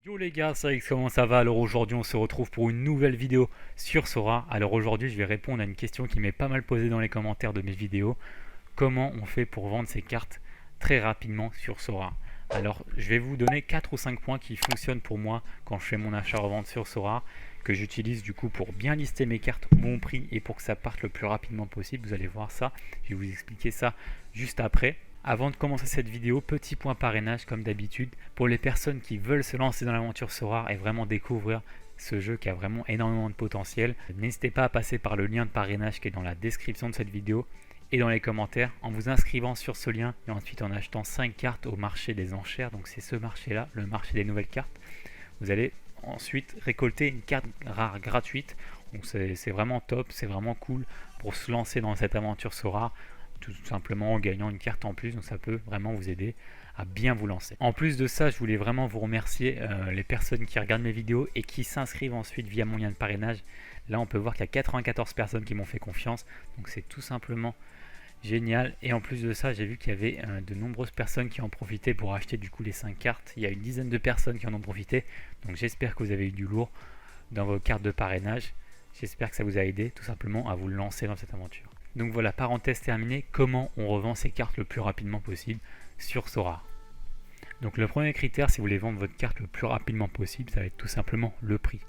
Yo les gars, c'est Alex, comment ça va? Alors aujourd'hui on se retrouve pour une nouvelle vidéo sur Sora. Alors aujourd'hui je vais répondre à une question qui m'est pas mal posée dans les commentaires de mes vidéos. Comment on fait pour vendre ses cartes très rapidement sur Sora? Alors je vais vous donner 4 ou 5 points qui fonctionnent pour moi quand je fais mon achat-revente sur Sora, que j'utilise du coup pour bien lister mes cartes au bon prix et pour que ça parte le plus rapidement possible. Vous allez voir ça, je vais vous expliquer ça juste après. Avant de commencer cette vidéo, petit point parrainage comme d'habitude. Pour les personnes qui veulent se lancer dans l'aventure Sora et vraiment découvrir ce jeu qui a vraiment énormément de potentiel, n'hésitez pas à passer par le lien de parrainage qui est dans la description de cette vidéo et dans les commentaires en vous inscrivant sur ce lien et ensuite en achetant 5 cartes au marché des enchères. Donc c'est ce marché là, le marché des nouvelles cartes. Vous allez ensuite récolter une carte rare gratuite. Donc c'est vraiment top, c'est vraiment cool pour se lancer dans cette aventure Sora, tout simplement en gagnant une carte en plus. Donc ça peut vraiment vous aider à bien vous lancer. En plus de ça, je voulais vraiment vous remercier les personnes qui regardent mes vidéos et qui s'inscrivent ensuite via mon lien de parrainage. Là on peut voir qu'il y a 94 personnes qui m'ont fait confiance, donc c'est tout simplement génial. Et en plus de ça, j'ai vu qu'il y avait de nombreuses personnes qui en profitaient pour acheter du coup les 5 cartes. Il y a une dizaine de personnes qui en ont profité, donc j'espère que vous avez eu du lourd dans vos cartes de parrainage. J'espère que ça vous a aidé tout simplement à vous lancer dans cette aventure. Donc voilà, parenthèse terminée, comment on revend ces cartes le plus rapidement possible sur Sora. Donc le premier critère, si vous voulez vendre votre carte le plus rapidement possible, ça va être tout simplement le prix.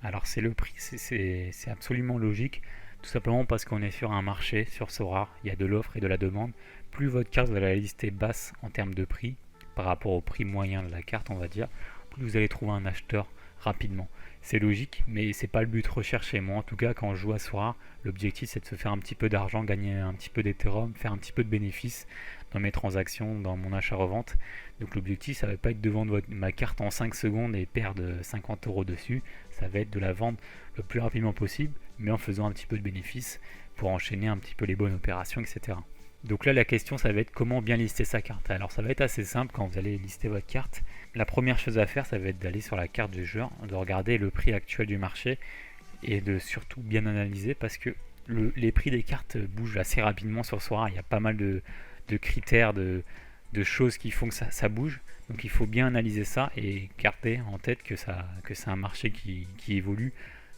Alors c'est le prix, c'est absolument logique, tout simplement parce qu'on est sur un marché, sur Sora, il y a de l'offre et de la demande. Plus votre carte, vous allez la lister basse en termes de prix, par rapport au prix moyen de la carte, on va dire, plus vous allez trouver un acheteur rapidement. C'est logique, mais c'est pas le but recherché. Moi, en tout cas, quand je joue à Sora, l'objectif c'est de se faire un petit peu d'argent, gagner un petit peu d'Ethereum, faire un petit peu de bénéfices dans mes transactions, dans mon achat-revente. Donc l'objectif, ça va pas être de vendre ma carte en 5 secondes et perdre 50 euros dessus. Ça va être de la vendre le plus rapidement possible, mais en faisant un petit peu de bénéfices pour enchaîner un petit peu les bonnes opérations, etc. Donc là, la question, ça va être comment bien lister sa carte. Alors ça va être assez simple quand vous allez lister votre carte. La première chose à faire, ça va être d'aller sur la carte du joueur, de regarder le prix actuel du marché et de surtout bien analyser parce que les prix des cartes bougent assez rapidement sur Sora. Il y a pas mal de critères, de choses qui font que ça bouge. Donc il faut bien analyser ça et garder en tête que c'est un marché qui évolue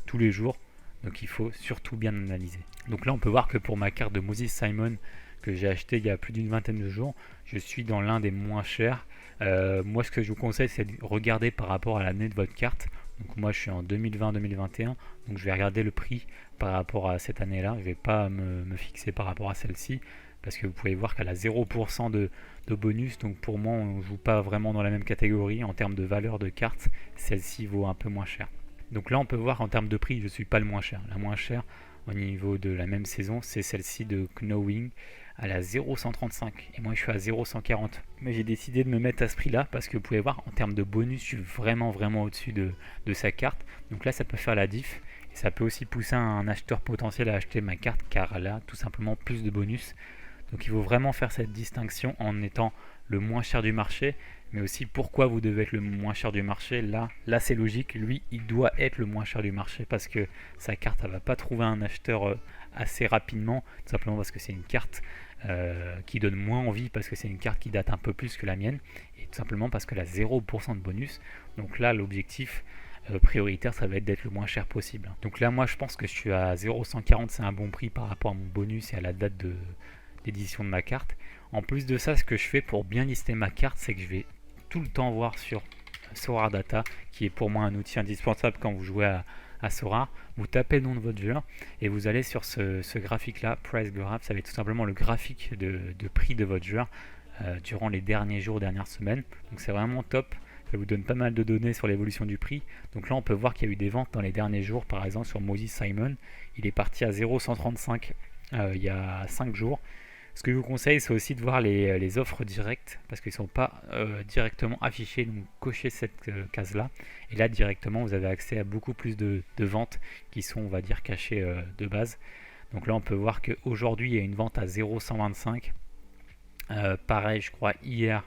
tous les jours. Donc il faut surtout bien analyser. Donc là, on peut voir que pour ma carte de Moses Simon que j'ai acheté il y a plus d'une vingtaine de jours, je suis dans l'un des moins chers. Moi, ce que je vous conseille, c'est de regarder par rapport à l'année de votre carte. Donc moi, je suis en 2020-2021, donc je vais regarder le prix par rapport à cette année-là. Je ne vais pas me fixer par rapport à celle-ci, parce que vous pouvez voir qu'elle a 0% de bonus. Donc pour moi, on ne joue pas vraiment dans la même catégorie en termes de valeur de carte. Celle-ci vaut un peu moins cher. Donc là, on peut voir en termes de prix, je ne suis pas le moins cher. La moins chère au niveau de la même saison, c'est celle-ci de Knowing. Elle a 0,135 et moi je suis à 0,140. Mais j'ai décidé de me mettre à ce prix-là parce que vous pouvez voir en termes de bonus, je suis vraiment au-dessus de sa carte. Donc là, ça peut faire la diff et ça peut aussi pousser un acheteur potentiel à acheter ma carte car elle a tout simplement plus de bonus. Donc il faut vraiment faire cette distinction en étant le moins cher du marché, mais aussi pourquoi vous devez être le moins cher du marché. Là c'est logique, lui il doit être le moins cher du marché parce que sa carte elle va pas trouver un acheteur assez rapidement, tout simplement parce que c'est une carte qui donne moins envie, parce que c'est une carte qui date un peu plus que la mienne, et tout simplement parce qu'elle a 0% de bonus. Donc là l'objectif prioritaire, ça va être d'être le moins cher possible. Donc là moi je pense que je suis à 0,140, c'est un bon prix par rapport à mon bonus et à la date d'édition de ma carte. En plus de ça, ce que je fais pour bien lister ma carte, c'est que je vais tout le temps voir sur Sora Data, qui est pour moi un outil indispensable quand vous jouez à Sora. Vous tapez le nom de votre joueur et vous allez sur ce graphique là, Price Graph. Ça va être tout simplement le graphique de prix de votre joueur durant les derniers jours, dernières semaines. Donc c'est vraiment top. Ça vous donne pas mal de données sur l'évolution du prix. Donc là, on peut voir qu'il y a eu des ventes dans les derniers jours. Par exemple, sur Moses Simon, il est parti à 0,135 il y a 5 jours. Ce que je vous conseille, c'est aussi de voir les offres directes parce qu'ils ne sont pas directement affichés. Donc, cochez cette case-là. Et là, directement, vous avez accès à beaucoup plus de ventes qui sont, on va dire, cachées de base. Donc là, on peut voir qu'aujourd'hui, il y a une vente à 0,125. Pareil, je crois, hier,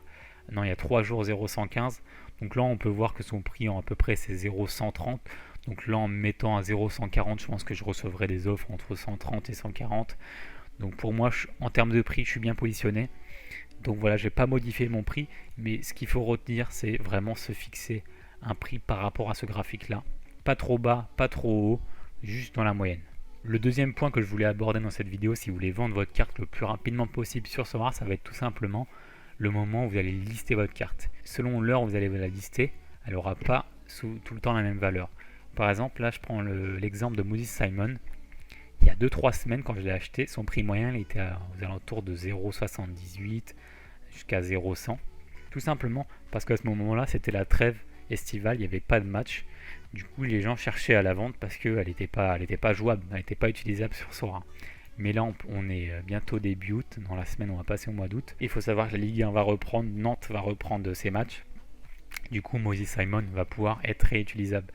non, il y a 3 jours, 0,115. Donc là, on peut voir que son prix, à peu près, c'est 0,130. Donc là, en me mettant à 0,140, je pense que je recevrai des offres entre 130 et 140. Donc pour moi, en termes de prix, je suis bien positionné. Donc voilà, je n'ai pas modifié mon prix, mais ce qu'il faut retenir, c'est vraiment se fixer un prix par rapport à ce graphique-là. Pas trop bas, pas trop haut, juste dans la moyenne. Le deuxième point que je voulais aborder dans cette vidéo, si vous voulez vendre votre carte le plus rapidement possible sur Sora, ça va être tout simplement le moment où vous allez lister votre carte. Selon l'heure où vous allez la lister, elle n'aura pas tout le temps la même valeur. Par exemple, là je prends l'exemple de Moses Simon. Il y a 2-3 semaines, quand je l'ai acheté, son prix moyen il était aux alentours de 0,78 jusqu'à 0,100. Tout simplement parce qu'à ce moment-là, c'était la trêve estivale, il n'y avait pas de match. Du coup, les gens cherchaient à la vendre parce qu'elle n'était pas jouable, elle n'était pas utilisable sur Sora. Mais là, on est bientôt début août. Dans la semaine, on va passer au mois d'août. Il faut savoir que la Ligue 1 va reprendre, Nantes va reprendre ses matchs. Du coup, Moses Simon va pouvoir être réutilisable.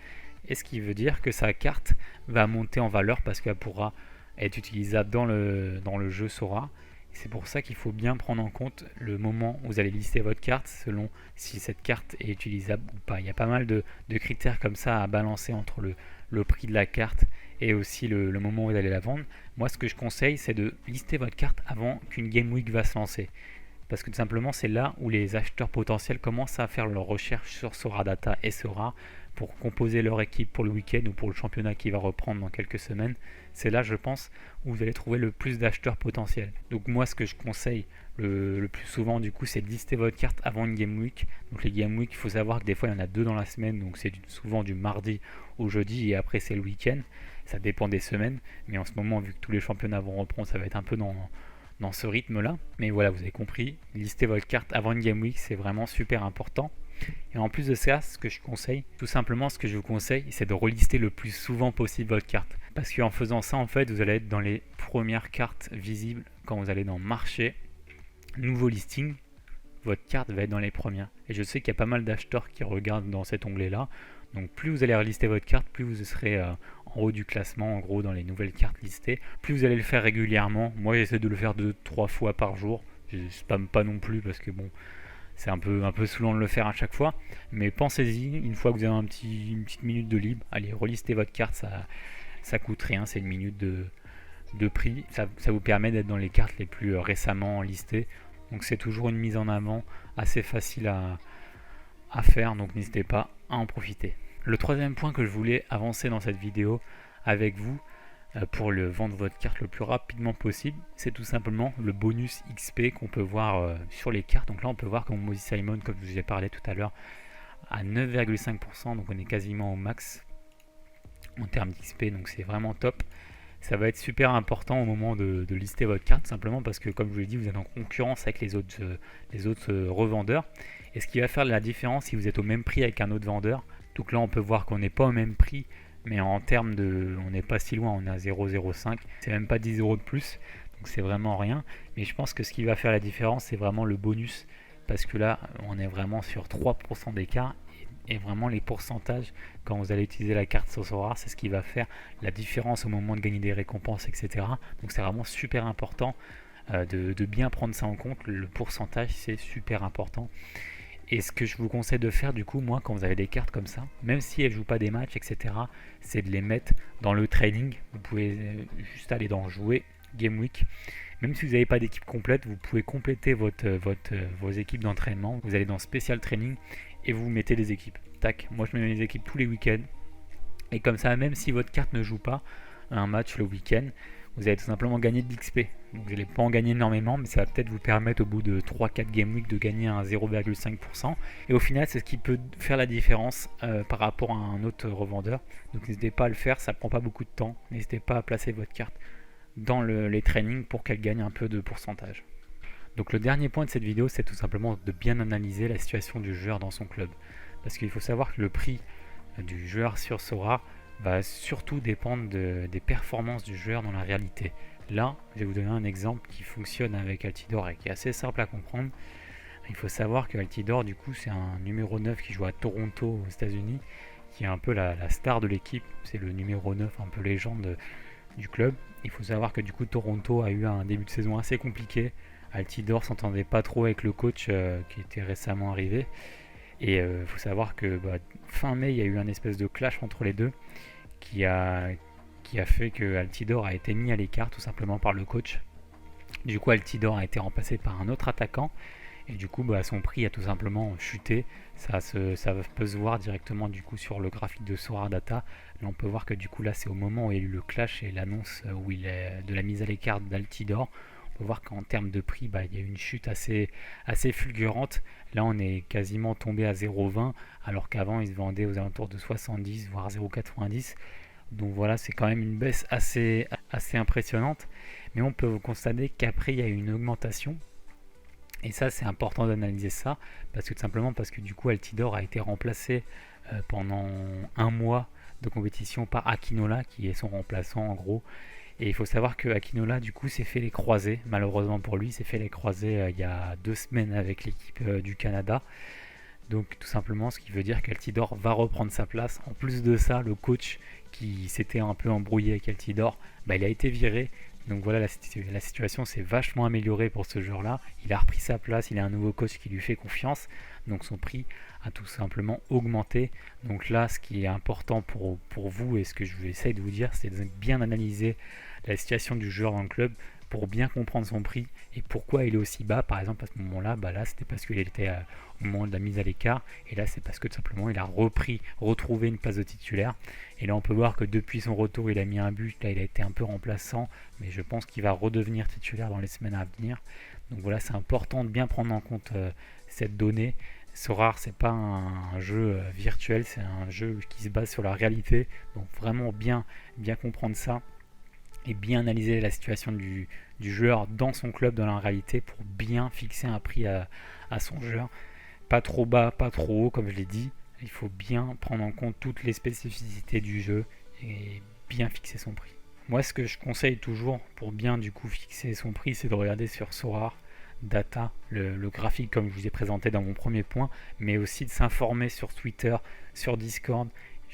Et ce qui veut dire que sa carte va monter en valeur parce qu'elle pourra être utilisable dans le jeu Sora. C'est pour ça qu'il faut bien prendre en compte le moment où vous allez lister votre carte selon si cette carte est utilisable ou pas. Il y a pas mal de critères comme ça à balancer entre le prix de la carte et aussi le moment où vous allez la vendre. Moi, ce que je conseille, c'est de lister votre carte avant qu'une Game Week va se lancer. Parce que tout simplement, c'est là où les acheteurs potentiels commencent à faire leur recherche sur Sora Data et Sora pour composer leur équipe pour le week-end ou pour le championnat qui va reprendre dans quelques semaines. C'est là, je pense, où vous allez trouver le plus d'acheteurs potentiels. Donc moi, ce que je conseille le plus souvent, du coup, c'est de lister votre carte avant une Game Week. Donc les Game Week, il faut savoir que des fois, il y en a 2 dans la semaine, donc c'est souvent du mardi au jeudi, et après, c'est le week-end. Ça dépend des semaines, mais en ce moment, vu que tous les championnats vont reprendre, ça va être un peu dans ce rythme-là. Mais voilà, vous avez compris, lister votre carte avant une Game Week, c'est vraiment super important. Et en plus de ça, ce que je conseille, tout simplement ce que je vous conseille, c'est de relister le plus souvent possible votre carte. Parce qu'en faisant ça, en fait, vous allez être dans les premières cartes visibles quand vous allez dans Marché, Nouveau listing, votre carte va être dans les premières. Et je sais qu'il y a pas mal d'acheteurs qui regardent dans cet onglet-là. Donc plus vous allez relister votre carte, plus vous serez en haut du classement, en gros, dans les nouvelles cartes listées. Plus vous allez le faire régulièrement. Moi, j'essaie de le faire 2-3 fois par jour. Je ne spamme pas non plus parce que bon, c'est un peu saoulant de le faire à chaque fois. Mais pensez-y, une fois que vous avez une petite minute de libre, allez, relister votre carte, ça coûte rien, c'est une minute de prix. Ça vous permet d'être dans les cartes les plus récemment listées. Donc c'est toujours une mise en avant assez facile à faire, donc n'hésitez pas à en profiter. Le troisième point que je voulais avancer dans cette vidéo avec vous pour vendre votre carte le plus rapidement possible, c'est tout simplement le bonus XP qu'on peut voir sur les cartes. Donc là on peut voir comme Moses Simon, comme je vous ai parlé tout à l'heure, à 9,5%, donc on est quasiment au max en termes d'XP, donc c'est vraiment top. Ça va être super important au moment de lister votre carte, simplement parce que, comme je vous l'ai dit, vous êtes en concurrence avec les autres revendeurs. Et ce qui va faire la différence si vous êtes au même prix avec un autre vendeur. Donc là, on peut voir qu'on n'est pas au même prix, mais en termes on n'est pas si loin, on est à 0,05. C'est même pas 10 euros de plus, donc c'est vraiment rien. Mais je pense que ce qui va faire la différence, c'est vraiment le bonus. Parce que là, on est vraiment sur 3% d'écart. Et vraiment les pourcentages quand vous allez utiliser la carte Sora, c'est ce qui va faire la différence au moment de gagner des récompenses, etc. Donc c'est vraiment super important de bien prendre ça en compte. Le pourcentage, c'est super important. Et ce que je vous conseille de faire, du coup, moi, quand vous avez des cartes comme ça, même si elles ne jouent pas des matchs, etc., c'est de les mettre dans le trading. Vous pouvez juste aller dans jouer Game Week. Même si vous n'avez pas d'équipe complète, vous pouvez compléter vos équipes d'entraînement. Vous allez dans Spécial Training et vous mettez des équipes. Tac, moi je mets mes équipes tous les week-ends. Et comme ça, même si votre carte ne joue pas un match le week-end, vous allez tout simplement gagner de l'XP. Donc vous n'allez pas en gagner énormément, mais ça va peut-être vous permettre au bout de 3-4 Game Week de gagner un 0,5%. Et au final, c'est ce qui peut faire la différence par rapport à un autre revendeur. Donc n'hésitez pas à le faire, ça prend pas beaucoup de temps. N'hésitez pas à placer votre carte dans les trainings pour qu'elle gagne un peu de pourcentage. Donc le dernier point de cette vidéo, c'est tout simplement de bien analyser la situation du joueur dans son club. Parce qu'il faut savoir que le prix du joueur sur Sora va surtout dépendre des performances du joueur dans la réalité. Là, je vais vous donner un exemple qui fonctionne avec Altidore et qui est assez simple à comprendre. Il faut savoir que Altidore, du coup, c'est un numéro 9 qui joue à Toronto aux États-Unis, qui est un peu la star de l'équipe. C'est le numéro 9, un peu légende du club. Il faut savoir que du coup, Toronto a eu un début de saison assez compliqué. Altidore s'entendait pas trop avec le coach qui était récemment arrivé. Et il faut savoir que fin mai, il y a eu un espèce de clash entre les deux qui a fait que Altidore a été mis à l'écart tout simplement par le coach. Du coup, Altidore a été remplacé par un autre attaquant. et du coup bah, son prix a tout simplement chuté. Ça peut se voir directement du coup sur le graphique de Sora Data. Là on peut voir que du coup là c'est au moment où il y a eu le clash et l'annonce où il est de la mise à l'écart d'Altidor. On peut voir qu'en termes de prix bah, il y a eu une chute assez fulgurante. Là on est quasiment tombé à 0,20 alors qu'avant il se vendait aux alentours de 70 voire 0,90. Donc voilà, c'est quand même une baisse assez impressionnante. Mais on peut constater qu'après, il y a eu une augmentation. Et ça, c'est important d'analyser ça. Parce que tout simplement, parce que du coup, Altidor a été remplacé pendant un mois de compétition par Akinola, qui est son remplaçant en gros. Et il faut savoir que Akinola, du coup, s'est fait les croisés. Malheureusement pour lui, s'est fait les croisés il y a 2 semaines avec l'équipe du Canada. Donc tout simplement, ce qui veut dire qu'Altidor va reprendre sa place. En plus de ça, le coach qui s'était un peu embrouillé avec Altidor, bah, il a été viré. Donc voilà, la situation s'est vachement améliorée pour ce joueur-là. Il a repris sa place, il a un nouveau coach qui lui fait confiance. Donc son prix a tout simplement augmenté. Donc là, ce qui est important pour vous et ce que je vais essayer de vous dire, c'est de bien analyser la situation du joueur dans le club pour bien comprendre son prix et pourquoi il est aussi bas. Par exemple, à ce moment-là, bah là c'était parce qu'il était au moment de la mise à l'écart, et là c'est parce que tout simplement il a retrouvé une place de titulaire. Et là on peut voir que depuis son retour il a mis un but, là il a été un peu remplaçant, mais je pense qu'il va redevenir titulaire dans les semaines à venir. Donc voilà, c'est important de bien prendre en compte cette donnée. Sorare, c'est pas un jeu virtuel, c'est un jeu qui se base sur la réalité. Donc vraiment bien comprendre ça et bien analyser la situation du joueur dans son club, dans la réalité, pour bien fixer un prix à son joueur. Pas trop bas, pas trop haut, comme je l'ai dit. Il faut bien prendre en compte toutes les spécificités du jeu et bien fixer son prix. Moi, ce que je conseille toujours pour bien du coup fixer son prix, c'est de regarder sur Sorare Data, le graphique comme je vous ai présenté dans mon premier point, mais aussi de s'informer sur Twitter, sur Discord.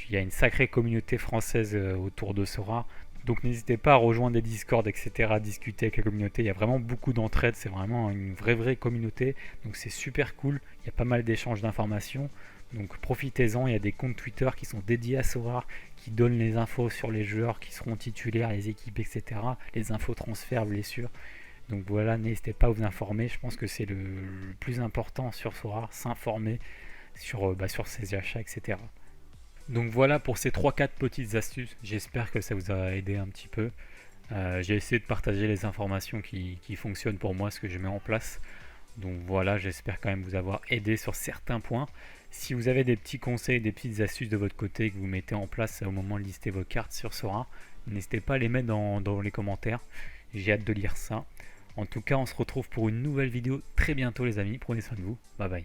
Il y a une sacrée communauté française autour de Sorare. Donc n'hésitez pas à rejoindre des Discord, etc., à discuter avec la communauté. Il y a vraiment beaucoup d'entraide, c'est vraiment une vraie communauté. Donc c'est super cool, il y a pas mal d'échanges d'informations. Donc profitez-en, il y a des comptes Twitter qui sont dédiés à Sorare, qui donnent les infos sur les joueurs qui seront titulaires, les équipes, etc. Les infos transferts, blessures. Donc voilà, n'hésitez pas à vous informer. Je pense que c'est le plus important sur Sorare, s'informer sur ses achats, etc. Donc voilà pour ces 3-4 petites astuces, j'espère que ça vous a aidé un petit peu. J'ai essayé de partager les informations qui fonctionnent pour moi, ce que je mets en place. Donc voilà, j'espère quand même vous avoir aidé sur certains points. Si vous avez des petits conseils, des petites astuces de votre côté que vous mettez en place au moment de lister vos cartes sur Sora, n'hésitez pas à les mettre dans les commentaires. J'ai hâte de lire ça. En tout cas, on se retrouve pour une nouvelle vidéo très bientôt les amis. Prenez soin de vous. Bye bye.